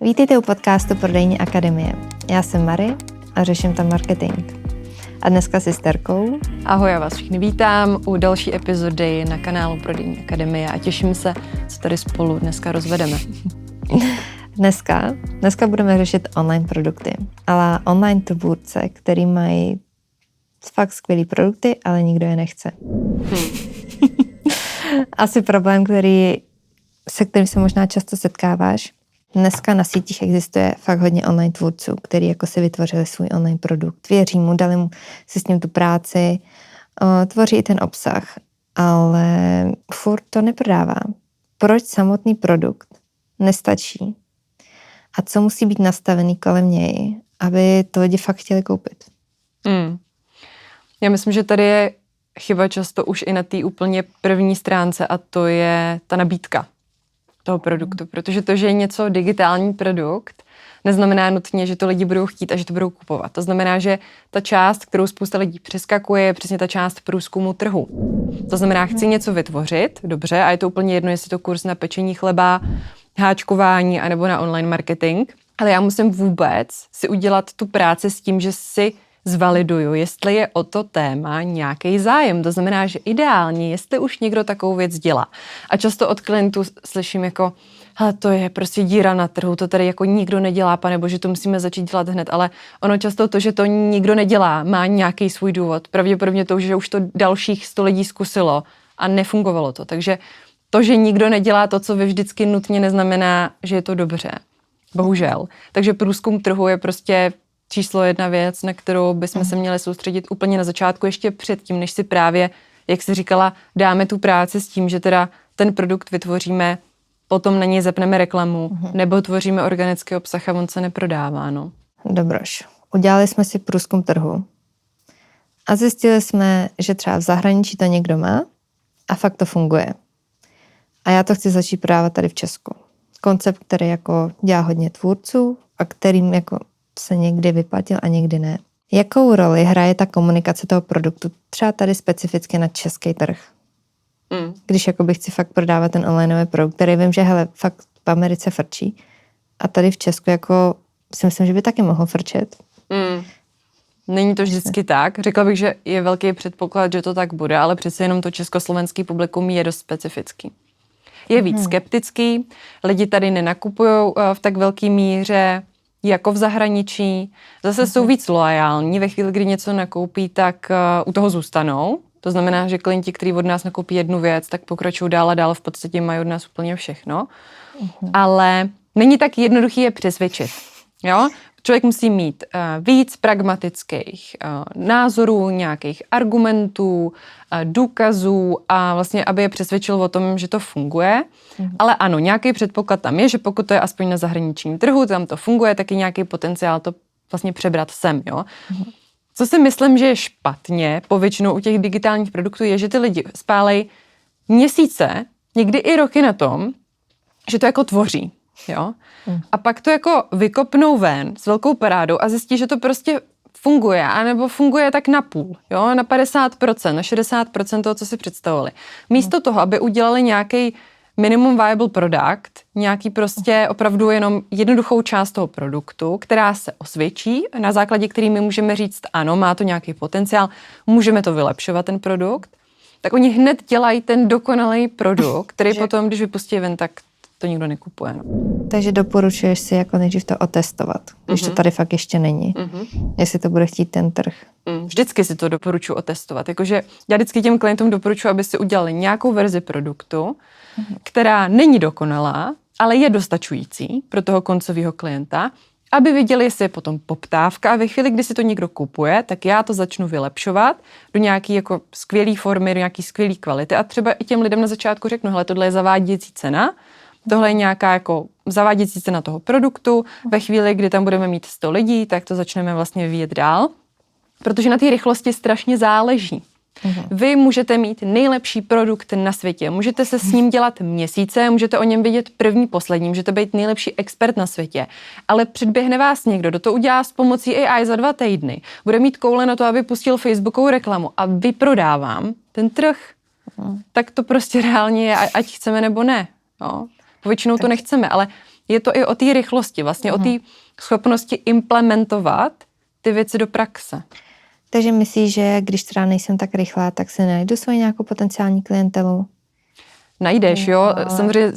Vítejte u podcastu Prodejní akademie. Já jsem Mary a řeším tam marketing. A dneska s Terkou. Ahoj, já vás všichni vítám u další epizody na kanálu Prodejní akademie a těším se, co tady spolu dneska rozvedeme. Dneska budeme řešit online produkty, ale online tvůrce, který mají fakt skvělý produkty, ale nikdo je nechce. Asi problém, se kterým se možná často setkáváš. Dneska na sítích existuje fakt hodně online tvůrců, který jako si vytvořili svůj online produkt. Věří mu, dali mu si s ním tu práci, tvoří i ten obsah, ale furt to neprodává. Proč samotný produkt nestačí? A co musí být nastavený kolem něj, aby to lidi fakt chtěli koupit? Já myslím, že tady je chyba často už i na té úplně první stránce a to je ta nabídka toho produktu, protože to, že je něco digitální produkt, neznamená nutně, že to lidi budou chtít a že to budou kupovat. To znamená, že ta část, kterou spousta lidí přeskakuje, je přesně ta část průzkumu trhu. To znamená, chci něco vytvořit, dobře, a je to úplně jedno, jestli to kurz na pečení chleba, háčkování anebo na online marketing, ale já musím vůbec si udělat tu práci s tím, že si zvaliduju, jestli je o to téma nějaký zájem. To znamená, že ideálně, jestli už někdo takovou věc dělá. A často od klientů slyším jako, hele, to je prostě díra na trhu, to tady jako nikdo nedělá, panebože to musíme začít dělat hned, ale ono často to, že to nikdo nedělá, má nějaký svůj důvod. Pravděpodobně to, že už to dalších 100 lidí zkusilo a nefungovalo to. Takže to, že nikdo nedělá to, co vy vždycky nutně neznamená, že je to dobře. Bohužel. Takže průzkum trhu je prostě číslo 1 věc, na kterou bychom se měli soustředit úplně na začátku, ještě předtím, než si právě, jak jsi říkala, dáme tu práci s tím, že teda ten produkt vytvoříme, potom na něj zapneme reklamu, nebo tvoříme organický obsah a on se neprodává, no. Dobroš. Udělali jsme si průzkum trhu a zjistili jsme, že třeba v zahraničí to někdo má a fakt to funguje. A já to chci začít prodávat tady v Česku. Koncept, který jako dělá hodně tvůrců a kterým jako se někdy vyplatil a někdy ne. Jakou roli hraje ta komunikace toho produktu třeba tady specificky na český trh? Když jakoby chci fakt prodávat ten onlineový produkt, který vím, že hele, fakt v Americe frčí a tady v Česku jako si myslím, že by taky mohl frčet. Není to vždycky tak. Řekla bych, že je velký předpoklad, že to tak bude, ale přece jenom to československý publikum je dost specifický. Je víc skeptický, lidi tady nenakupují v tak velké míře jako v zahraničí. Zase jsou víc loajální. Ve chvíli, kdy něco nakoupí, tak u toho zůstanou. To znamená, že klienti, kteří od nás nakoupí jednu věc, tak pokračují dál a dál, v podstatě mají od nás úplně všechno. Ale není tak jednoduchý je přesvědčit. Jo? Člověk musí mít víc pragmatických názorů, nějakých argumentů, důkazů a vlastně, aby je přesvědčil o tom, že to funguje. Ale ano, nějaký předpoklad tam je, že pokud to je aspoň na zahraničním trhu, tam to funguje, tak je nějaký potenciál to vlastně přebrat sem. Jo? Co si myslím, že je špatně povětšinou u těch digitálních produktů, je, že ty lidi spálejí měsíce, někdy i roky na tom, že to jako tvoří. Jo? A pak to jako vykopnou ven s velkou parádou a zjistí, že to prostě funguje, anebo funguje tak na půl, jo? Na 50%, na 60% toho, co si představovali. Místo toho, aby udělali nějaký minimum viable product, nějaký prostě opravdu jenom jednoduchou část toho produktu, která se osvědčí, na základě který my můžeme říct, ano, má to nějaký potenciál, můžeme to vylepšovat, ten produkt, tak oni hned dělají ten dokonalý produkt, který potom, když vypustí ven, tak to nikdo nekupuje. No. Takže doporučuješ si jako nejdřív to otestovat, když to tady fakt ještě není. Jestli to bude chtít ten trh. Vždycky si to doporučuji otestovat. Jakože já vždycky těm klientům doporučuji, aby si udělali nějakou verzi produktu, která není dokonalá, ale je dostačující pro toho koncového klienta, aby viděli, jestli je potom poptávka a ve chvíli, kdy si to někdo kupuje, tak já to začnu vylepšovat do nějaký jako skvělý formy, do nějaký skvělý kvality a třeba i těm lidem na začátku řeknu, hele, tohle je zavádějící cena, tohle je nějaká jako zavádějící cena toho produktu. Ve chvíli, kdy tam budeme mít 100 lidí, tak to začneme vlastně vyvíjet dál, protože na té rychlosti strašně záleží. Vy můžete mít nejlepší produkt na světě, můžete se s ním dělat měsíce, můžete o něm vědět první, poslední, můžete být nejlepší expert na světě, ale předběhne vás někdo, kdo to udělá s pomocí AI za 2 týdny, bude mít koule na to, aby pustil Facebookovou reklamu a vyprodávám ten trh, tak to prostě reálně je, ať chceme nebo ne. Jo. Povětšinou to nechceme, ale je to i o té rychlosti, vlastně o té schopnosti implementovat ty věci do praxe. Takže myslíš, že když třeba nejsem tak rychlá, tak se najdu svoji nějakou potenciální klientelu? Najdeš, jo. Samozřejmě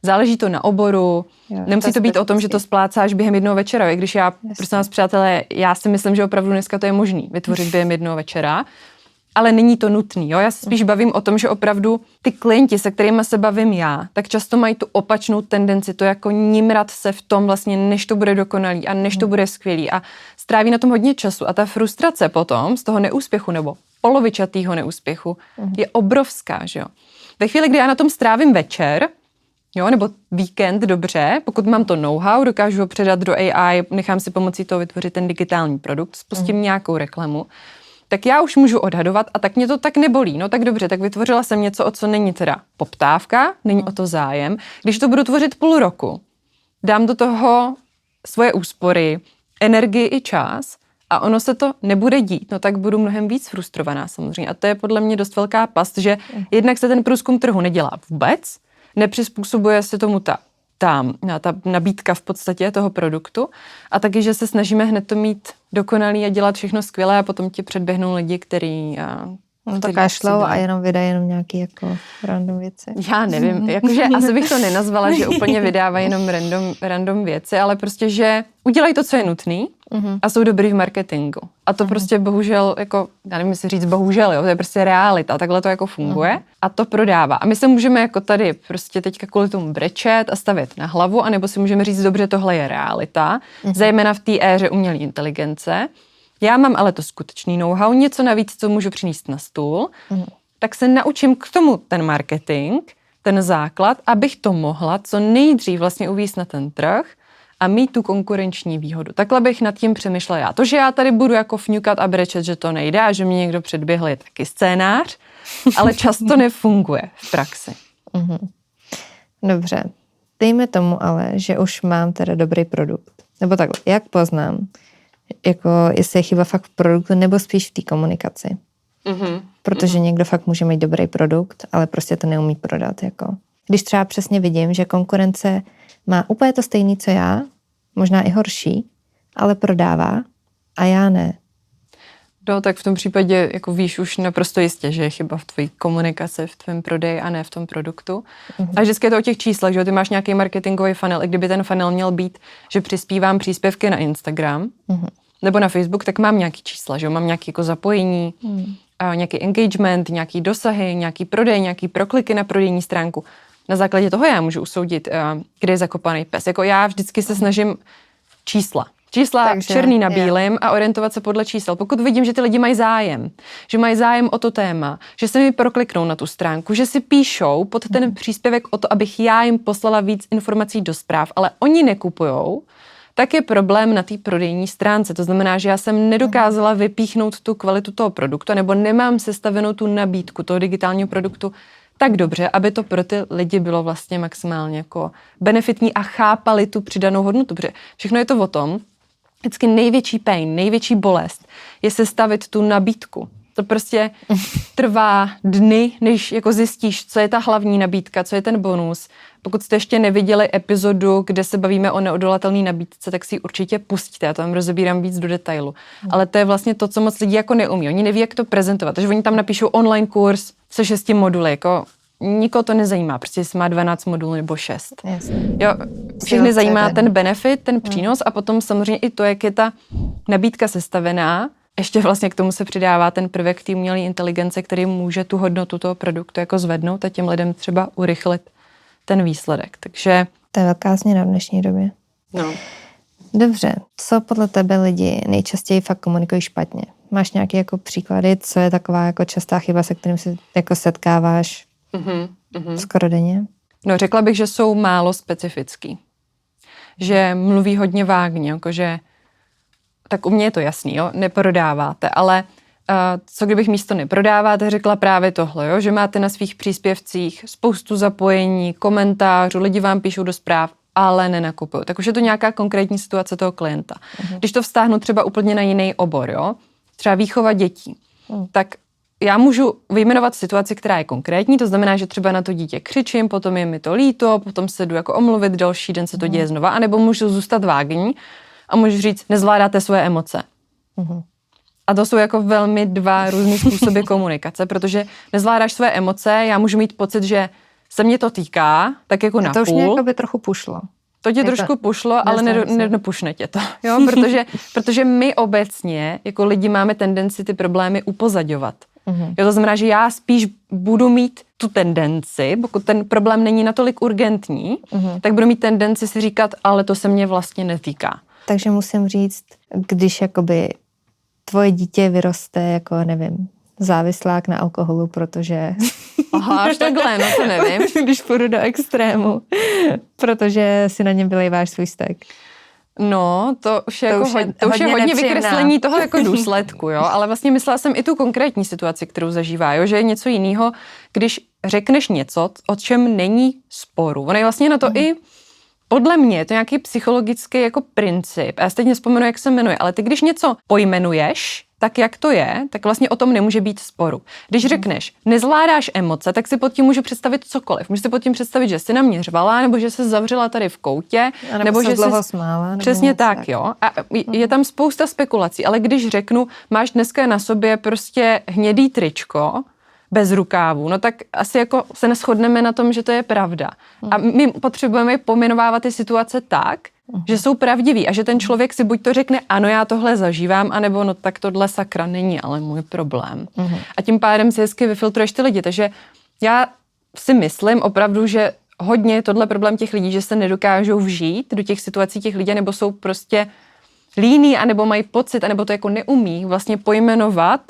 záleží to na oboru. Jo, Nemusí to být o tom, že to splácáš během jednoho večera. I když prosím vás, přátelé, já si myslím, že opravdu dneska to je možný vytvořit během jednoho večera, ale není to nutný. Jo? Já se spíš bavím o tom, že opravdu ty klienti, se kterými se bavím já, tak často mají tu opačnou tendenci, to jako nimrat se v tom vlastně, než to bude dokonalý a než to bude skvělý a stráví na tom hodně času a ta frustrace potom z toho neúspěchu nebo polovičatýho neúspěchu je obrovská, že jo. Ve chvíli, kdy já na tom strávím večer, jo, nebo víkend, dobře, pokud mám to know-how, dokážu ho předat do AI, nechám si pomocí toho vytvořit ten digitální produkt, spustím nějakou reklamu, tak já už můžu odhadovat a tak mě to tak nebolí. No tak dobře, tak vytvořila jsem něco, o co není teda poptávka, není o to zájem. Když to budu tvořit půl roku, dám do toho svoje úspory, energii i čas a ono se to nebude dít, no tak budu mnohem víc frustrovaná samozřejmě. A to je podle mě dost velká past, že jednak se ten průzkum trhu nedělá vůbec, nepřizpůsobuje se tomu ta nabídka v podstatě toho produktu a taky, že se snažíme hned to mít dokonalý a dělat všechno skvělé a potom ti předběhnou lidi, který to kašlou a jenom vydají jenom nějaký jako random věci. Já nevím, jakože asi bych to nenazvala, že úplně vydávají jenom random věci, ale prostě, že udělají to, co je nutný a jsou dobrý v marketingu. A to prostě bohužel, jako, já nevím, jestli říct bohužel, jo, to je prostě realita, takhle to jako funguje a to prodává. A my se můžeme jako tady prostě teďka kvůli tomu brečet a stavět na hlavu, anebo si můžeme říct, dobře, tohle je realita, zejména v té éře umělé inteligence. Já mám ale to skutečný know-how, něco navíc, co můžu přinést na stůl, tak se naučím k tomu ten marketing, ten základ, abych to mohla co nejdřív vlastně uvést na ten trh a mít tu konkurenční výhodu. Takhle bych nad tím přemýšlela já. To, že já tady budu jako fňukat a brečet, že to nejde a že mě někdo předběhl, je taky scénář, ale často nefunguje v praxi. Dobře. Dejme tomu ale, že už mám teda dobrý produkt. Nebo takhle, jak poznám, jako jestli je chyba fakt v produktu nebo spíš v té komunikaci. Protože někdo fakt může mít dobrý produkt, ale prostě to neumí prodat. Jako. Když třeba přesně vidím, že konkurence má úplně to stejný, co já, možná i horší, ale prodává a já ne. No, tak v tom případě jako víš už naprosto jistě, že je chyba v tvojí komunikaci, v tvém prodeji a ne v tom produktu. A vždycky je to o těch číslech, že ty máš nějaký marketingový funnel, i kdyby ten funnel měl být, že přispívám příspěvky na Instagram nebo na Facebook, tak mám nějaký čísla, že mám nějaké jako zapojení, nějaký engagement, nějaký dosahy, nějaký prodej, nějaký prokliky na prodejní stránku. Na základě toho já můžu usoudit, kde je zakopaný pes. Jako já vždycky se snažím čísla takže, černý na bílém a orientovat se podle čísel. Pokud vidím, že ty lidi mají zájem, že mají zájem o to téma, že se mi prokliknou na tu stránku, že si píšou pod ten příspěvek o to, abych já jim poslala víc informací do zpráv, ale oni nekupujou, tak je problém na té prodejní stránce. To znamená, že já jsem nedokázala vypíchnout tu kvalitu toho produktu, nebo nemám sestavenou tu nabídku toho digitálního produktu tak dobře, aby to pro ty lidi bylo vlastně maximálně jako benefitní a chápali tu přidanou hodnotu. Protože všechno je to o tom, vždycky největší pain, největší bolest je sestavit tu nabídku. To prostě trvá dny, než jako zjistíš, co je ta hlavní nabídka, co je ten bonus. Pokud jste ještě neviděli epizodu, kde se bavíme o neodolatelné nabídce, tak si ji určitě pustíte. Já tam rozebírám víc do detailu. Ale to je vlastně to, co moc lidí jako neumí. Oni neví, jak to prezentovat. Takže oni tam napíšou online kurz se 6 moduly. Jako nikoho to nezajímá, prostě jestli má 12 modulů nebo 6. Jo, všechny zajímá ten benefit, ten přínos a potom samozřejmě i to, jak je ta nabídka sestavená. Ještě vlastně k tomu se přidává ten prvek té umělé inteligence, který může tu hodnotu toho produktu jako zvednout a těm lidem třeba urychlit ten výsledek. Takže to je velká změna v dnešní době. No. Dobře, co podle tebe lidi nejčastěji fakt komunikují špatně? Máš nějaké jako příklady, co je taková jako častá chyba, se kterým se jako setkáváš skoro denně? No, řekla bych, že jsou málo specifický. Že mluví hodně vágně, jakože tak u mě je to jasný, jo, neprodáváte, ale co kdybych místo neprodáváte, řekla právě tohle, jo, že máte na svých příspěvcích spoustu zapojení, komentářů, lidi vám píšou do zpráv, ale nenakupují. Tak už je to nějaká konkrétní situace toho klienta. Když to vztáhnu třeba úplně na jiný obor, jo, třeba výchova dětí, tak já můžu vyjmenovat situaci, která je konkrétní, to znamená, že třeba na to dítě křičím, potom je mi to líto, potom se jdu jako omluvit, další den se to děje znova, anebo můžu zůstat vágní a můžu říct, nezvládáte svoje emoce. A to jsou jako velmi dva různý způsoby komunikace, protože nezvládáš svoje emoce, já můžu mít pocit, že se mě to týká, tak jako na to už půl. mě jako by trochu pušlo. To tě trošku pušlo, ale nepušne tě to, jo? Protože my obecně jako lidi máme tendenci ty problémy upozadovat. Jo, to znamená, že já spíš budu mít tu tendenci, pokud ten problém není natolik urgentní, tak budu mít tendenci si říkat, ale to se mě vlastně netýká. Takže musím říct, když jakoby tvoje dítě vyroste jako, nevím, závislák na alkoholu, protože... Aha, až takhle, no to nevím. Když půjdu do extrému, protože si na něm vylejváš svůj steak. No, to už je hodně vykreslení toho jako důsledku, jo, ale vlastně myslela jsem i tu konkrétní situaci, kterou zažívá, jo, že je něco jiného, když řekneš něco, o čem není sporu. Ono je vlastně na to i podle mě je to nějaký psychologický jako princip. Já si teď nevzpomenu, jak se jmenuje, ale ty když něco pojmenuješ, tak jak to je, tak vlastně o tom nemůže být sporu. Když řekneš, nezvládáš emoce, tak si pod tím můžu představit cokoliv. Můžu si pod tím představit, že jsi na mě řvala, nebo že se zavřela tady v koutě, nebo že dlouho smála. Přesně tak, jo. A je tam spousta spekulací, ale když řeknu, máš dneska na sobě prostě hnědý tričko, bez rukávů, no tak asi jako se neshodneme na tom, že to je pravda. A my potřebujeme pojmenovávat ty situace tak, že jsou pravdivý a že ten člověk si buď to řekne, ano, já tohle zažívám, anebo no tak tohle sakra není, ale můj problém. A tím pádem si hezky vyfiltruješ ty lidi. Takže já si myslím opravdu, že hodně je tohle problém těch lidí, že se nedokážou vžít do těch situací těch lidí, nebo jsou prostě líní, anebo mají pocit, anebo to jako neumí vlastně pojmenovat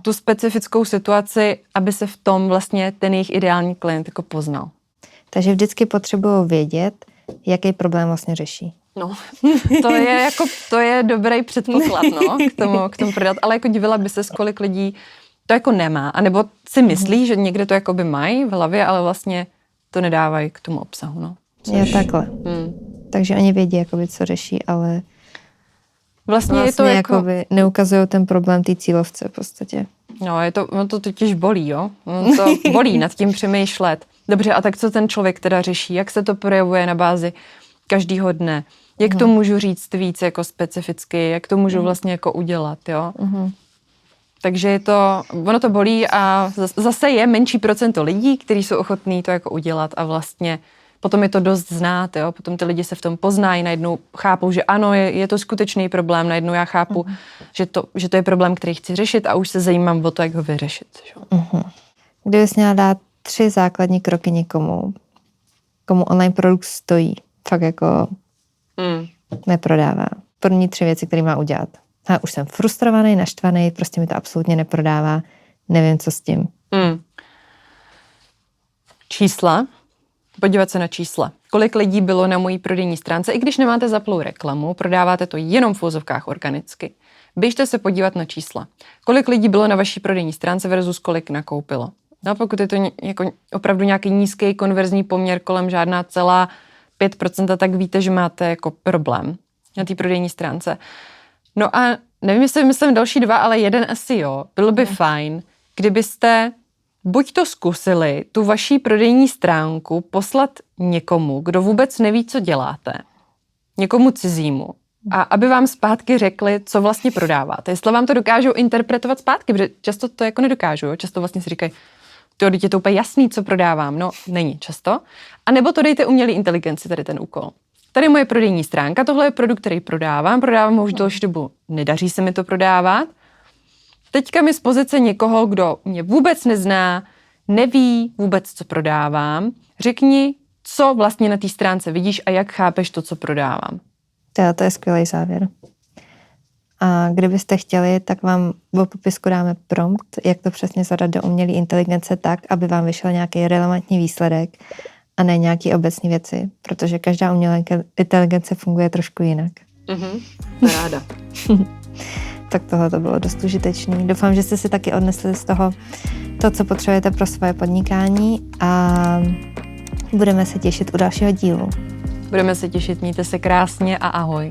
tu specifickou situaci, aby se v tom vlastně ten jejich ideální klient jako poznal. Takže vždycky potřebují vědět, jaký problém vlastně řeší. No, to je dobrý předpoklad, no, k tomu prodat, ale jako divila by se, kolik lidí to jako nemá, anebo si myslí, že někde to jako by mají v hlavě, ale vlastně to nedávají k tomu obsahu, no. Je takhle. Takže oni vědí, jakoby, co řeší, ale vlastně je to jakoby neukazují ten problém té cílovce v podstatě. No, to totiž bolí, jo. To bolí nad tím přemýšlet. Dobře, a tak co ten člověk teda řeší? Jak se to projevuje na bázi každého dne? Jak to můžu říct víc jako specificky? Jak to můžu vlastně jako udělat, jo? Takže ono to bolí a zase je menší procento lidí, kteří jsou ochotní to jako udělat a vlastně potom je to dost znát, jo? Potom ty lidi se v tom poznají, najednou chápou, že ano, je to skutečný problém, najednou já chápu, že to je problém, který chci řešit a už se zajímám o to, jak ho vyřešit. Kdybys měla dát 3 základní kroky někomu, komu online produkt stojí, fakt jako neprodává. První 3 věci, které má udělat. A už jsem frustrovaný, naštvaný, prostě mi to absolutně neprodává, nevím, co s tím. Čísla. Podívat se na čísla. Kolik lidí bylo na mojí prodejní stránce, i když nemáte zaplou reklamu, prodáváte to jenom v uvozovkách organicky. Běžte se podívat na čísla. Kolik lidí bylo na vaší prodejní stránce versus kolik nakoupilo. No, pokud je to jako opravdu nějaký nízký konverzní poměr kolem žádná celá 5%, tak víte, že máte jako problém na té prodejní stránce. No a nevím, jestli vymyslím další 2, ale jeden asi jo. Bylo by fajn, kdybyste buď to zkusili tu vaší prodejní stránku poslat někomu, kdo vůbec neví, co děláte, někomu cizímu, a aby vám zpátky řekli, co vlastně prodáváte. Jestli vám to dokážou interpretovat zpátky, protože často to jako nedokážou, jo? Často vlastně si říkají, je to úplně jasný, co prodávám. No, není často. A nebo to dejte umělé inteligenci, tady ten úkol. Tady je moje prodejní stránka, tohle je produkt, který prodávám ho už delší dobu, nedaří se mi to prodávat. Teďka mi z pozice někoho, kdo mě vůbec nezná, neví vůbec, co prodávám, řekni, co vlastně na té stránce vidíš a jak chápeš to, co prodávám. To je skvělý závěr. A kdybyste chtěli, tak vám v popisku dáme prompt, jak to přesně zadat do umělé inteligence tak, aby vám vyšel nějaký relevantní výsledek a ne nějaký obecní věci, protože každá umělá inteligence funguje trošku jinak. To ráda. Tak tohle to bylo dost užitečný. Doufám, že jste si taky odnesli z toho to, co potřebujete pro svoje podnikání a budeme se těšit u dalšího dílu. Budeme se těšit, mějte se krásně a ahoj.